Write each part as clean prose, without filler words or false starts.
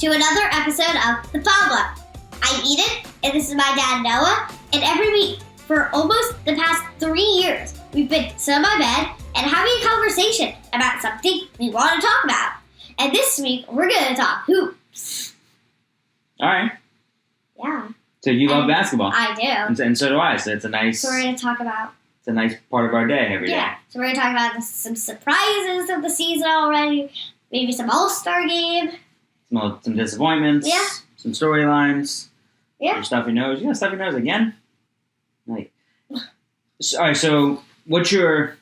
to another episode of The Pop-Up. I'm Eden, and this is my dad Noah, and every week for almost the past 3 years, we've been sitting on my bed and having a conversation about something we want to talk about. And this week, we're going to talk hoops. All right. Yeah. So you love basketball. I do. And so do I. So it's a nice. So we're going to talk about. It's a nice part of our day every day. Yeah. So we're going to talk about some surprises of the season already. Maybe some All-Star game. Some disappointments. Yeah. Some storylines. Yeah. Your stuffy nose. You got a stuffy nose again? Like. All right. So what's your?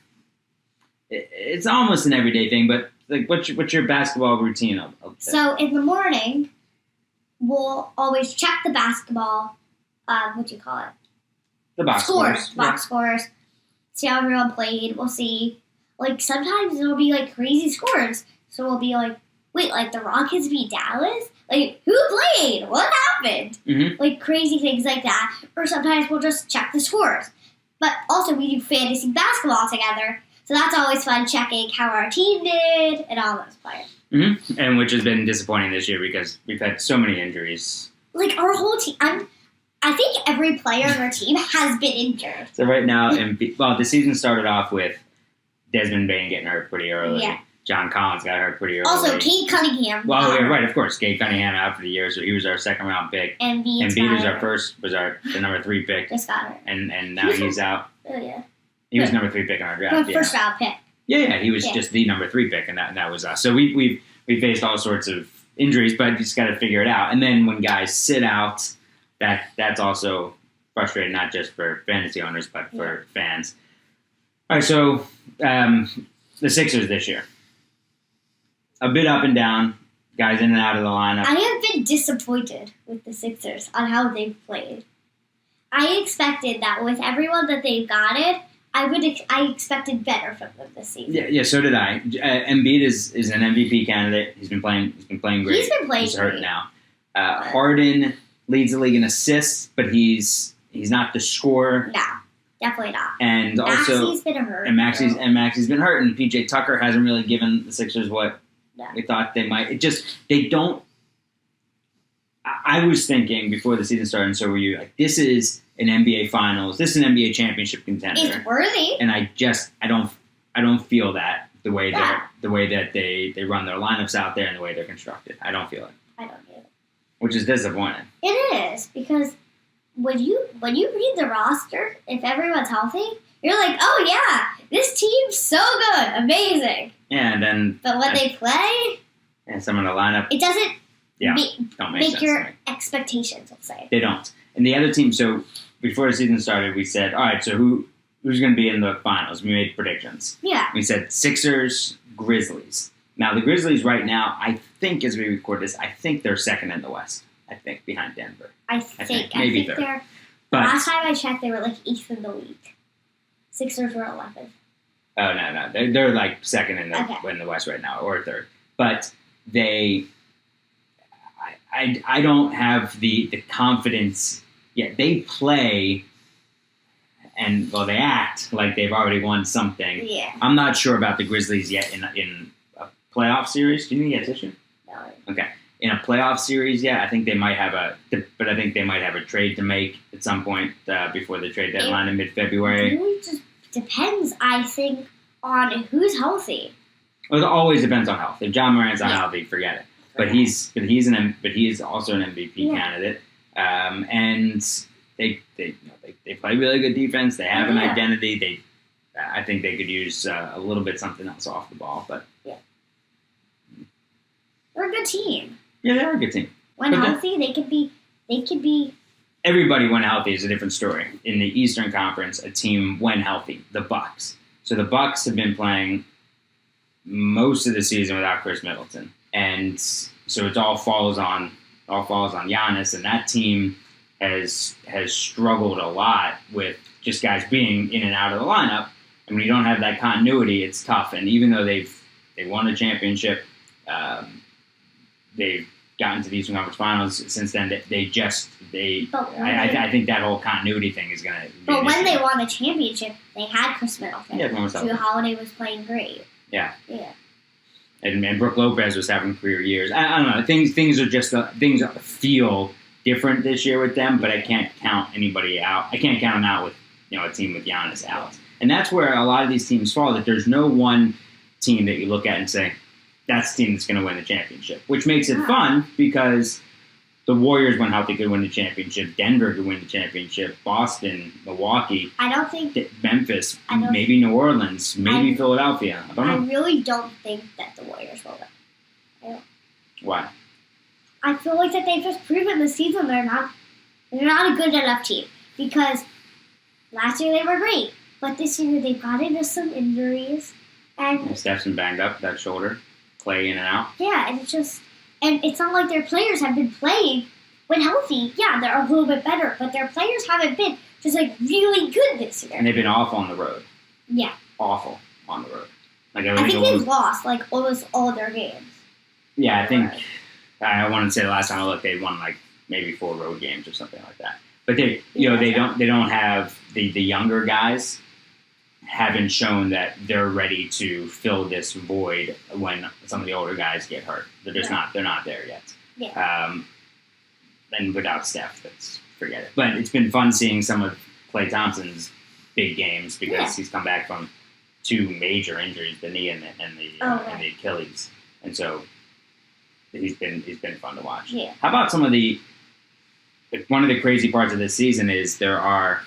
It's almost an everyday thing, but like, what's your basketball routine of So in the morning, we'll always check the basketball. What do you call it? The box scores. Box scores. See how everyone played. We'll see. Like, sometimes it'll be, like, crazy scores. So we'll be like, wait, like, the Rockets beat Dallas? Like, who played? What happened? Mm-hmm. Like, crazy things like that. Or sometimes we'll just check the scores. But also, we do fantasy basketball together. So that's always fun, checking how our team did and all those players. Mm-hmm. And which has been disappointing this year because we've had so many injuries. Like, our whole team... I think every player on our team has been injured. So right now, the season started off with Desmond Bain getting hurt pretty early. Yeah. John Collins got hurt pretty early. Also, Cade Cunningham. Well, yeah, right, of course. Cade Cunningham out for the year, so he was our second round pick. And Embiid was the number 3 pick. Just got hurt. And now he's out. Oh, yeah. He was number 3 pick in our draft. The first round pick. Yeah, he was just the number 3 pick, and that was us. So we faced all sorts of injuries, but you just got to figure it out. And then when guys sit out, that's also frustrating, not just for fantasy owners, but for fans. All right, so the Sixers this year. A bit up and down. Guys in and out of the lineup. I have been disappointed with the Sixers on how they've played. I expected that with everyone that they've gotten, I expected better from them this season. Yeah, so did I. Embiid is an MVP candidate. He's been playing great. He's been playing He's great. hurt now. Harden leads the league in assists, but he's not the scorer. No, definitely not. And also, Maxey's been hurt. And Maxey's been hurt, and PJ Tucker hasn't really given the Sixers what we thought they might. They don't. I was thinking before the season started, and so were you. Like, this is an NBA Finals. This is an NBA championship contender. It's worthy. And I don't feel that the way that they run their lineups out there and the way they're constructed. I don't feel it. I don't either. Which is disappointing. It is, because when you read the roster, if everyone's healthy, you're like, oh yeah, this team's so good, amazing. Yeah, and then but when they play, and some of the lineup, it doesn't don't make sense your expectations, let's say. They don't. And the other team, so before the season started, we said, all right, so who's going to be in the finals? We made predictions. Yeah. We said Sixers, Grizzlies. Now, the Grizzlies right now, I think as we record this, I think they're second in the West. I think, behind Denver. I think maybe third. They're... But last time I checked, they were like 8th in the league. Sixers were 11th. Oh, no. They're like second in the West right now, or third. But I don't have the confidence yet. They play, and, well, they act like they've already won something. Yeah. I'm not sure about the Grizzlies yet in a playoff series. Do you need a tissue? No. Okay. In a playoff series, I think they might have a trade to make at some point before the trade deadline in mid-February. It really just depends, I think, on who's healthy. Well, it always depends on health. If John Morant's not healthy, forget it. But he is also an MVP candidate, and they play really good defense. They have an identity. I think they could use a little bit something else off the ball, but they're a good team. Yeah, they are a good team. When healthy, they could be. Everybody when healthy is a different story. In the Eastern Conference, a team when healthy, the Bucks. So the Bucks have been playing most of the season without Chris Middleton. And so it all falls on Giannis, and that team has struggled a lot with just guys being in and out of the lineup. And when you don't have that continuity, it's tough. And even though they won a championship, they've gotten to the Eastern Conference Finals since then. I think that whole continuity thing is going to. But when they won the championship, they had Chris Middleton. Yeah, Jrue Holiday was playing great. Yeah. Yeah. and Brooke Lopez was having career years. I don't know. Things are just things feel different this year with them, but I can't count anybody out. I can't count them out with a team with Giannis out, and that's where a lot of these teams fall. That there's no one team that you look at and say that's the team that's going to win the championship, which makes it fun because the Warriors, when healthy, could win the championship. Denver could win the championship. Boston, Milwaukee. I don't think Memphis, maybe New Orleans, maybe Philadelphia. I don't know. I really don't think that the Warriors will win. Why? I feel like that they've just proven this season they're not a good enough team because last year they were great, but this year they've got into some injuries and Steph's been banged up that shoulder, Clay in and out. Yeah, and it's not like their players have been playing when healthy. Yeah, they're a little bit better, but their players haven't been just like really good this year. And they've been awful on the road. Yeah, awful on the road. Like I think they've lost like almost all of their games. Yeah, I think. I wanted to say the last time I looked, they won like maybe 4 road games or something like that. But they don't have the younger guys haven't shown that they're ready to fill this void when some of the older guys get hurt. They're just not. They're not there yet. Yeah. And without Steph, forget it. But it's been fun seeing some of Klay Thompson's big games because he's come back from 2 major injuries, the knee and the Achilles, and so. He's been fun to watch. Yeah. How about some of one of the crazy parts of this season is there are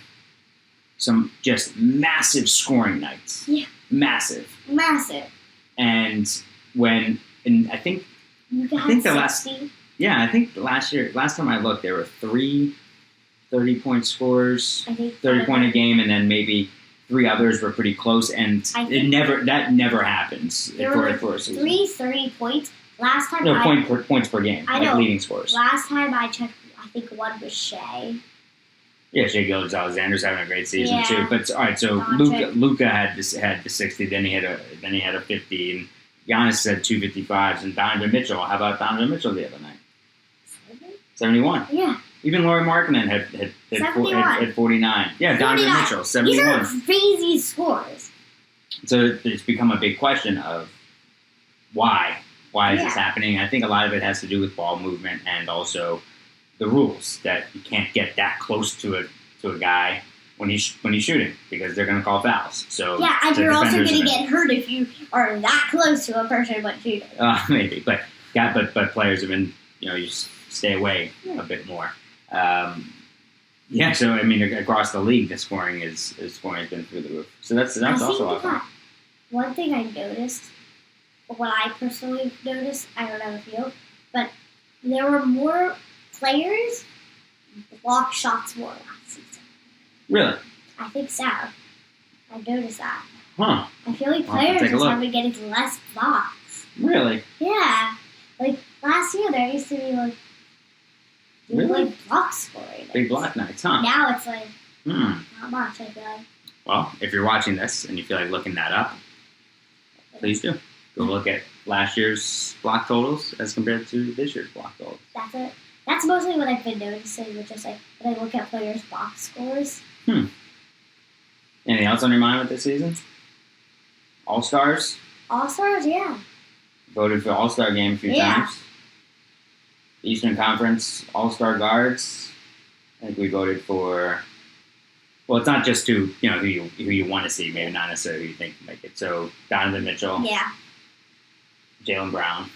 some just massive scoring nights. Yeah. Massive. And I think last time I looked there were 3 30-point scores, 30-point a game, and then maybe 3 others were pretty close, and that never happens for a season. 3 30 points. Last time points per game, leading scores. Last time I checked, I think one was Shea. Yeah, Shea Gilgeous-Alexander's having a great season too. But all right, so Luka had the 60, then he had a 50, and Giannis had 255s, and Donovan Mitchell. How about Donovan Mitchell the other night? 71. Yeah. Even Lauri Markkanen had 49. Yeah, Donovan Mitchell 71. These are crazy scores. So it's become a big question of why. Why is this happening? I think a lot of it has to do with ball movement and also the rules that you can't get that close to a guy when he's shooting because they're going to call fouls. So and you're also going to get hurt if you are that close to a person when shooting. Maybe, but players have been you just stay away a bit more. So I mean across the league, the scoring has been through the roof. So that's also awesome. One thing I noticed. What I personally noticed, I don't know if you, but there were more players block shots more last season. Really? I think so. I noticed that. Huh. I feel like players have been getting less blocks. Really? Yeah. Like last year there used to be like block scoring. Big block nights, huh? Now it's like not much, I feel like. Well, if you're watching this and you feel like looking that up, please do. Go look at last year's block totals as compared to this year's block totals. That's it. That's mostly what I've been noticing, which is like when I look at players' box scores. Anything else on your mind with this season? All-Stars? All-Stars, yeah. Voted for All-Star game a few times. Eastern Conference All-Star guards. I think we voted for. Well, it's not just who you want to see, maybe not necessarily who you think can make it. So Donovan Mitchell. Yeah. Jaylen Brown,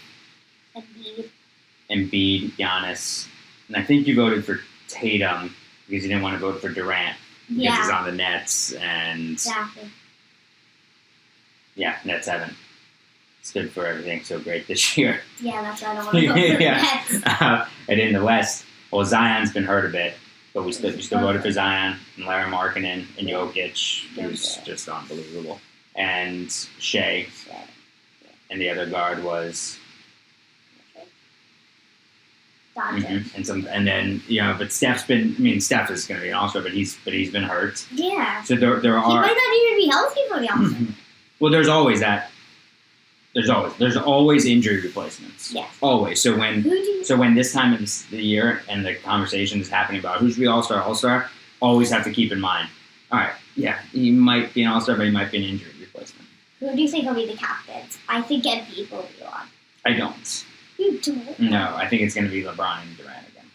Embiid, Giannis, and I think you voted for Tatum because you didn't want to vote for Durant because he's on the Nets and Nets haven't stood for everything so great this year. Yeah, that's why I don't want to vote for the Nets. And in the West, well, Zion's been hurt a bit, but we still voted for Zion and Lauri Markkanen and Jokic, who's just unbelievable, and Shea. And the other guard was and then but Steph is going to be an All-Star, but he's been hurt. Yeah. So there are. He might not even be healthy for the All-Star. Well, there's always that. There's always injury replacements. Yes. Always. So when this time of the year and the conversation is happening about who should be All-Star, always have to keep in mind. All right. Yeah, he might be an All-Star, but he might be an injury replacement. Who do you think will be the captains? I think Embiid will be one. I don't. You don't? No, I think it's going to be LeBron and Durant again.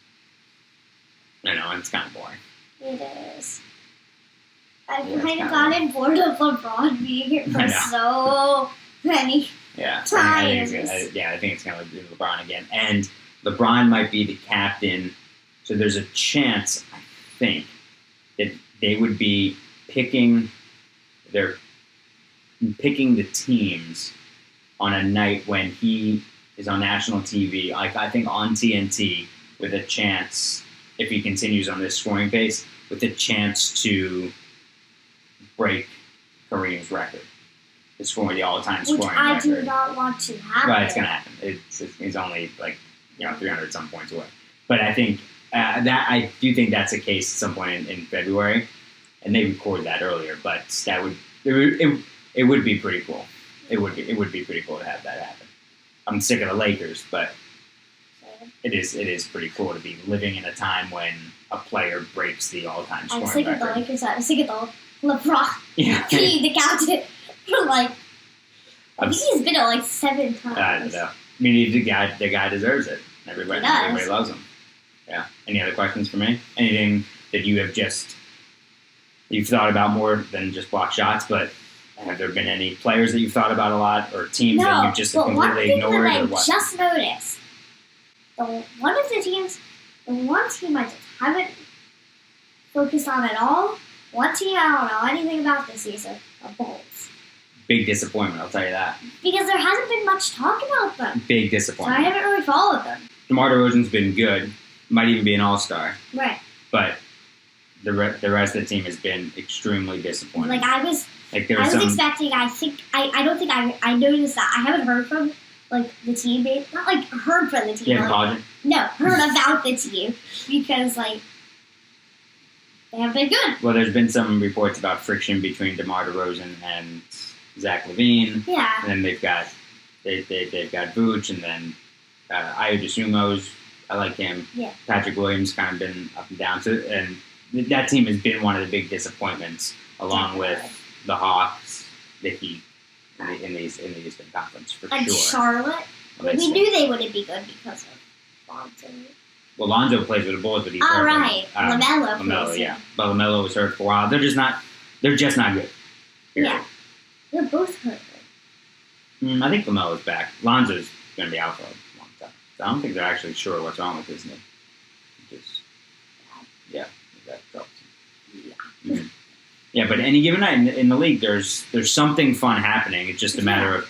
I know, it's kind of boring. It is. I've Yeah, it's kind of kinda gotten bored of LeBron being here I for know. so many. Yeah, Times. I think it's going to be LeBron again. And LeBron might be the captain, so there's a chance, I think, that they would be picking the teams on a night when he is on national TV, like I think on TNT, with a chance, if he continues on this scoring pace, with a chance to break Kareem's record. The all-time Which scoring I record. do not want to happen. Well, it's going to happen. He's only 300 some points away. But I think I do think that's a case at some point in February, and they recorded that earlier. But it would be pretty cool. It would be pretty cool to have that happen. I'm sick of the Lakers, but it is pretty cool to be living in a time when a player breaks the all-time scoring I'm sick record. of the Lakers. I'm sick of the LeBron Yeah. being the captain for I I'm think he's been it 7 times. I don't know. I mean, the guy deserves it. Everybody He does. loves him. Yeah. Any other questions for me? Anything that you've thought about more than just block shots? But have there been any players that you've thought about a lot, or teams that No, you've just but one completely thing ignored, that or I what? just noticed, the one team I just haven't focused on at all, one team I don't know anything about this season, the Bulls. Big disappointment, I'll tell you that. Because there hasn't been much talk about them. Big So I disappointment. haven't really followed them. DeMar DeRozan's been good. Might even be an all-star. Right. But the rest of the team has been extremely disappointing. I was There was some... expecting, I don't think I noticed that. I haven't heard from, the team, not, heard from the team. You haven't called it? No, heard about the team. Because, they have been good. Well, there's been some reports about friction between DeMar DeRozan and Zach LaVine. Yeah. And then they've got Vooch, and then Ayo Dosunmu's. I like him. Yeah. Patrick Williams kind of been up and down. So, and that team has been one of the big disappointments, along with the Hawks, the Heat, in the Eastern Conference for And sure. Charlotte. Well, We knew they wouldn't be good because of Lonzo. Well, Lonzo plays with the Bulls, but he's All hurt. right. LaMelo LaMelo, plays. yeah. But LaMelo was hurt for a while. They're just not good. Period. Yeah. They're both hurt. I think LaMelo's back. Lonzo's going to be out for a long time. So I don't think they're actually sure what's wrong with his knee. That helps. Mhm. Yeah, but any given night in the league, there's something fun happening. It's just a matter of,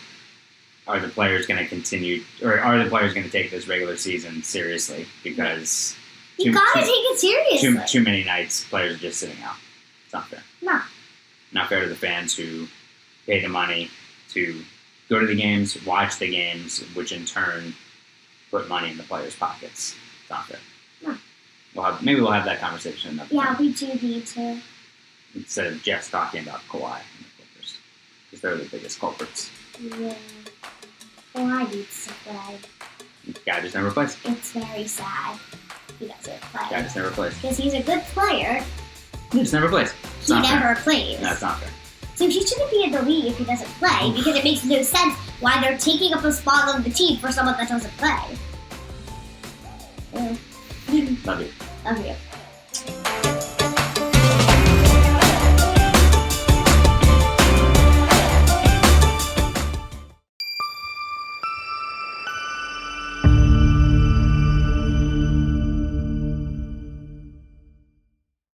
are the players going to continue, or are the players going to take this regular season seriously? Because You gotta take it seriously. too many nights, players are just sitting out. It's not fair. No. Not fair to the fans who pay the money to go to the games, watch the games, which in turn put money in the players' pockets. It's not fair. No. Maybe we'll have that conversation another Yeah, time, we do need to. instead of just talking about Kawhi and the Clippers, because they're the biggest culprits. Yeah. Well, I need to play. The guy just never plays. It's very sad. He doesn't Guy play. just never plays. Because he's a good player. He just never plays. It's He not fair. never plays. That's not fair. So he shouldn't be in the league if he doesn't play, because it makes no sense why they're taking up a spot on the team for someone that doesn't play. Love you. Love you.